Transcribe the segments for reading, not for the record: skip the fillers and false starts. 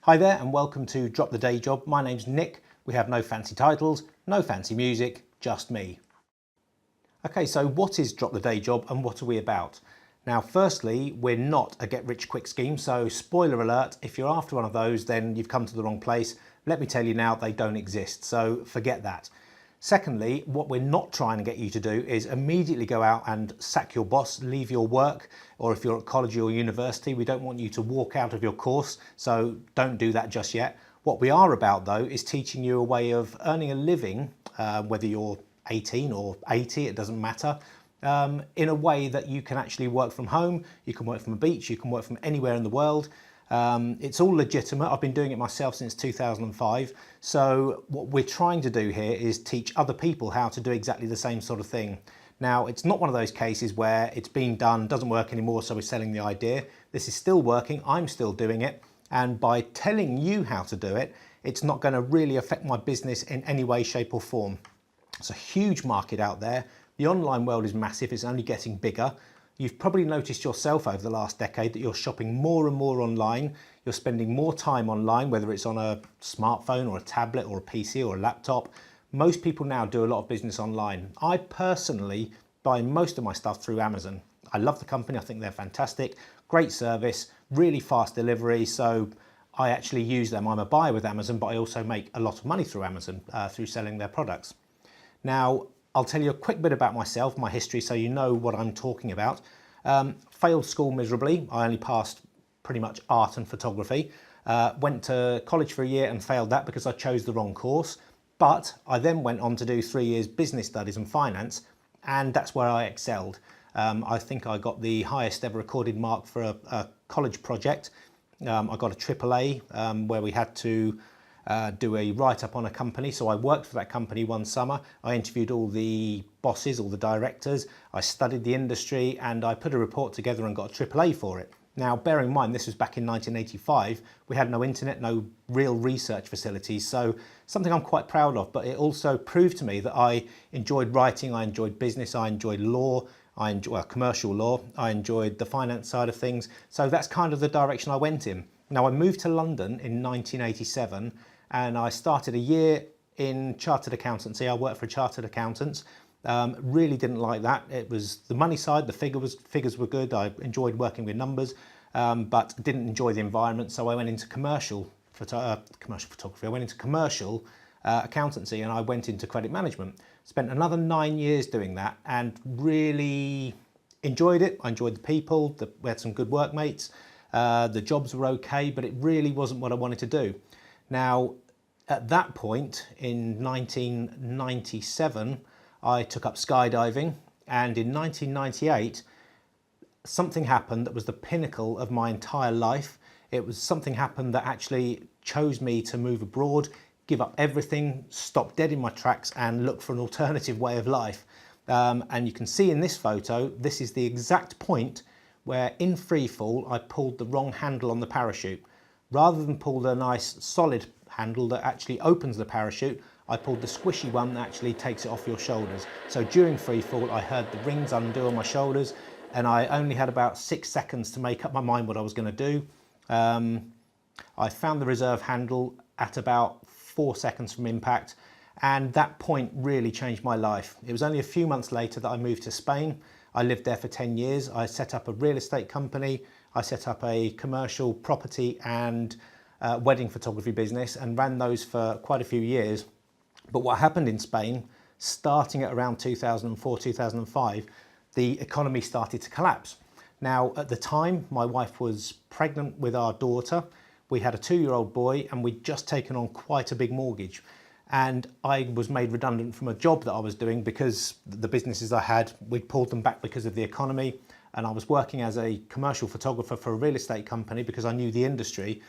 Hi there and welcome to Drop the Day Job. My name's Nick. We have no fancy titles, no fancy music, just me. Okay, so what is Drop the Day Job and what are we about? Now, firstly, we're not a get-rich-quick scheme, so spoiler alert, if you're after one of those, then you've come to the wrong place. Let me tell you now, they don't exist, so forget that. Secondly, what we're not trying to get you to do is immediately go out and sack your boss, leave your work, or if you're at college or university, we don't want you to walk out of your course, so don't do that just yet. What we are about though is teaching you a way of earning a living, whether you're 18 or 80, it doesn't matter, in a way that you can actually work from home, you can work from a beach, you can work from anywhere in the world. It's all legitimate. I've been doing it myself since 2005. So what we're trying to do here is teach other people how to do exactly the same sort of thing. Now, it's not one of those cases where it's been done, doesn't work anymore, so we're selling the idea. This is still working, I'm still doing it. And by telling you how to do it, it's not going to really affect my business in any way, shape or form. It's a huge market out there. The online world is massive, it's only getting bigger. You've probably noticed yourself over the last decade that you're shopping more and more online. You're spending more time online, whether it's on a smartphone or a tablet or a PC or a laptop. Most people now do a lot of business online. I personally buy most of my stuff through Amazon. I love the company, I think they're fantastic, great service, really fast delivery. So I actually use them. I'm a buyer with Amazon, but I also make a lot of money through Amazon through selling their products. Now, I'll tell you a quick bit about myself, my history, so you know what I'm talking about. Failed school miserably. I only passed pretty much art and photography. Went to college for a year and failed that because I chose the wrong course. But I then went on to do 3 years business studies and finance, and that's where I excelled. I think I got the highest ever recorded mark for a college project. I got a AAA where we had to do a write-up on a company. So I worked for that company one summer. I interviewed all the bosses, all the directors. I studied the industry and I put a report together and got a AAA for it. Now, bear in mind, this was back in 1985. We had no internet, no real research facilities. So something I'm quite proud of, but it also proved to me that I enjoyed writing, I enjoyed business, I enjoyed law, I enjoyed commercial law, I enjoyed the finance side of things. So that's kind of the direction I went in. Now, I moved to London in 1987 and I started a year in chartered accountancy. I worked for chartered accountants. Really didn't like that. It was the money side, the figures were good. I enjoyed working with numbers, but didn't enjoy the environment. So I went into commercial photography. I went into commercial accountancy and I went into credit management. Spent another 9 years doing that and really enjoyed it. I enjoyed the people, we had some good workmates. The jobs were okay, but it really wasn't what I wanted to do. Now, at that point in 1997, I took up skydiving, and in 1998, something happened that was the pinnacle of my entire life. It was something happened that actually chose me to move abroad, give up everything, stop dead in my tracks and look for an alternative way of life. And you can see in this photo, this is the exact point where in free fall, I pulled the wrong handle on the parachute. Rather than pull the nice solid handle that actually opens the parachute, I pulled the squishy one that actually takes it off your shoulders. So during free fall, I heard the rings undo on my shoulders and I only had about 6 seconds to make up my mind what I was going to do. I found the reserve handle at about 4 seconds from impact, and that point really changed my life. It was only a few months later that I moved to Spain. I lived there for 10 years. I set up a real estate company. I set up a commercial property and wedding photography business and ran those for quite a few years. But what happened in Spain, starting at around 2004, 2005, the economy started to collapse. Now, at the time, my wife was pregnant with our daughter. We had a 2-year-old boy and we'd just taken on quite a big mortgage. And I was made redundant from a job that I was doing because the businesses I had, we'd pulled them back because of the economy. And I was working as a commercial photographer for a real estate company because I knew the industry,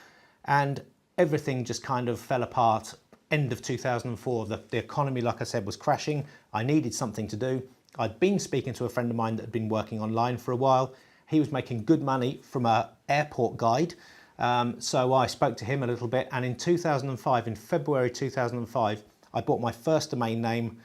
and everything just kind of fell apart. End of 2004, the economy, like I said, was crashing. I needed something to do. I'd been speaking to a friend of mine that had been working online for a while. He was making good money from an airport guide. So I spoke to him a little bit, and in 2005, in February 2005, I bought my first domain name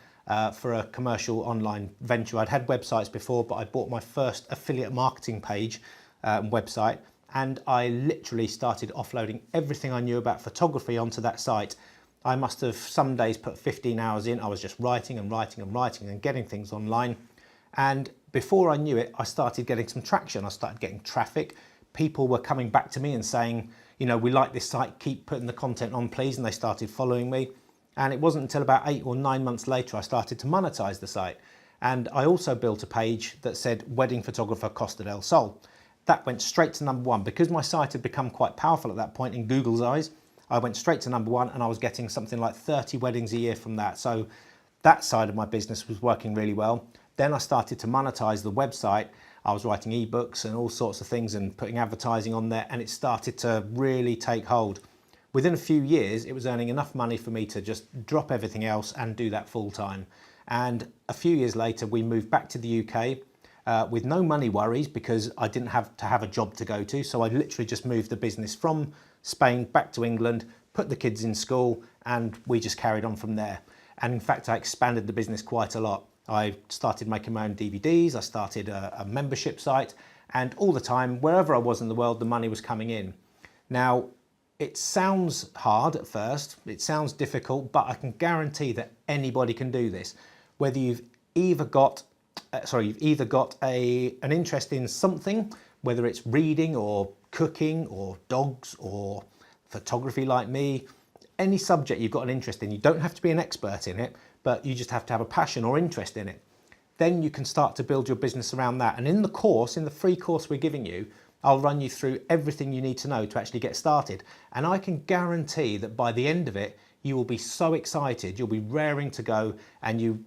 for a commercial online venture. I'd had websites before, but I bought my first affiliate marketing page website, and I literally started offloading everything I knew about photography onto that site. I must have some days put 15 hours in. I was just writing and writing and writing and getting things online. And before I knew it, I started getting some traction. I started getting traffic. People were coming back to me and saying, you know, we like this site, keep putting the content on, please. And they started following me. And it wasn't until about 8 or 9 months later I started to monetize the site. And I also built a page that said wedding photographer Costa del Sol. That went straight to #1 because my site had become quite powerful at that point in Google's eyes. I went straight to #1 and I was getting something like 30 weddings a year from that. So that side of my business was working really well. Then I started to monetize the website. I was writing ebooks and all sorts of things and putting advertising on there, and it started to really take hold. Within a few years, it was earning enough money for me to just drop everything else and do that full time. And a few years later, we moved back to the UK with no money worries because I didn't have to have a job to go to. So I literally just moved the business from Spain back to England, put the kids in school, and we just carried on from there. And in fact, I expanded the business quite a lot. I started making my own DVDs, I started a membership site, and all the time, wherever I was in the world, the money was coming in. Now, it sounds hard at first, it sounds difficult, but I can guarantee that anybody can do this. Whether you've either got an interest in something, whether it's reading or cooking or dogs or photography like me, any subject you've got an interest in, you don't have to be an expert in it, but you just have to have a passion or interest in it. Then you can start to build your business around that. And in the course, in the free course we're giving you, I'll run you through everything you need to know to actually get started. And I can guarantee that by the end of it, you will be so excited, you'll be raring to go, and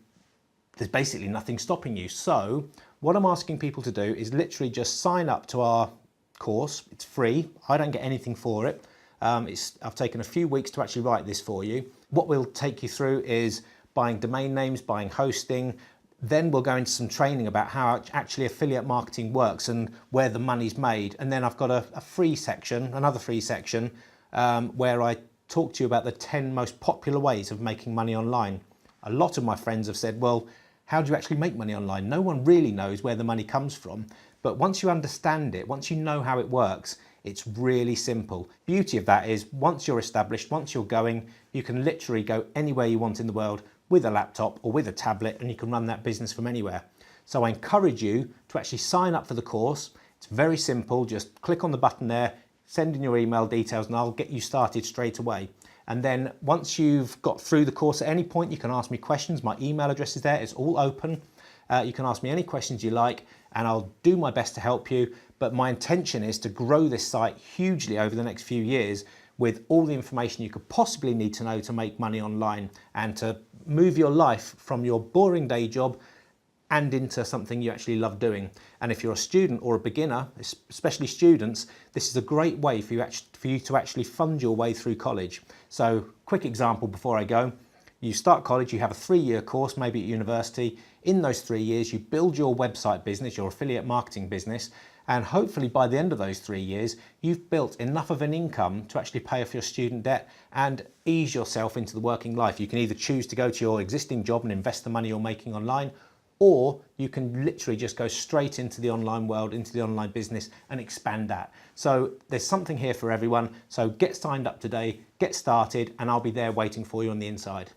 there's basically nothing stopping you. So what I'm asking people to do is literally just sign up to our course. It's free. I don't get anything for it. I've taken a few weeks to actually write this for you. What we'll take you through is buying domain names, buying hosting. Then we'll go into some training about how actually affiliate marketing works and where the money's made. And then I've got a free section, another free section, where I talk to you about the 10 most popular ways of making money online. A lot of my friends have said, well, how do you actually make money online? No one really knows where the money comes from. But once you understand it, once you know how it works, it's really simple. Beauty of that is once you're established, once you're going, you can literally go anywhere you want in the world with a laptop or with a tablet, and you can run that business from anywhere. So I encourage you to actually sign up for the course. It's very simple. Just click on the button there, send in your email details, and I'll get you started straight away. And then once you've got through the course at any point, you can ask me questions. My email address is there. It's all open. You can ask me any questions you like, and I'll do my best to help you. But my intention is to grow this site hugely over the next few years with all the information you could possibly need to know to make money online and to move your life from your boring day job and into something you actually love doing. And if you're a student or a beginner, especially students, this is a great way for you to actually fund your way through college. So quick example before I go. You start college, you have a 3-year course, maybe at university. In those 3 years, you build your website business, your affiliate marketing business, and hopefully by the end of those 3 years, you've built enough of an income to actually pay off your student debt and ease yourself into the working life. You can either choose to go to your existing job and invest the money you're making online, or you can literally just go straight into the online world, into the online business and expand that. So there's something here for everyone. So get signed up today, get started, and I'll be there waiting for you on the inside.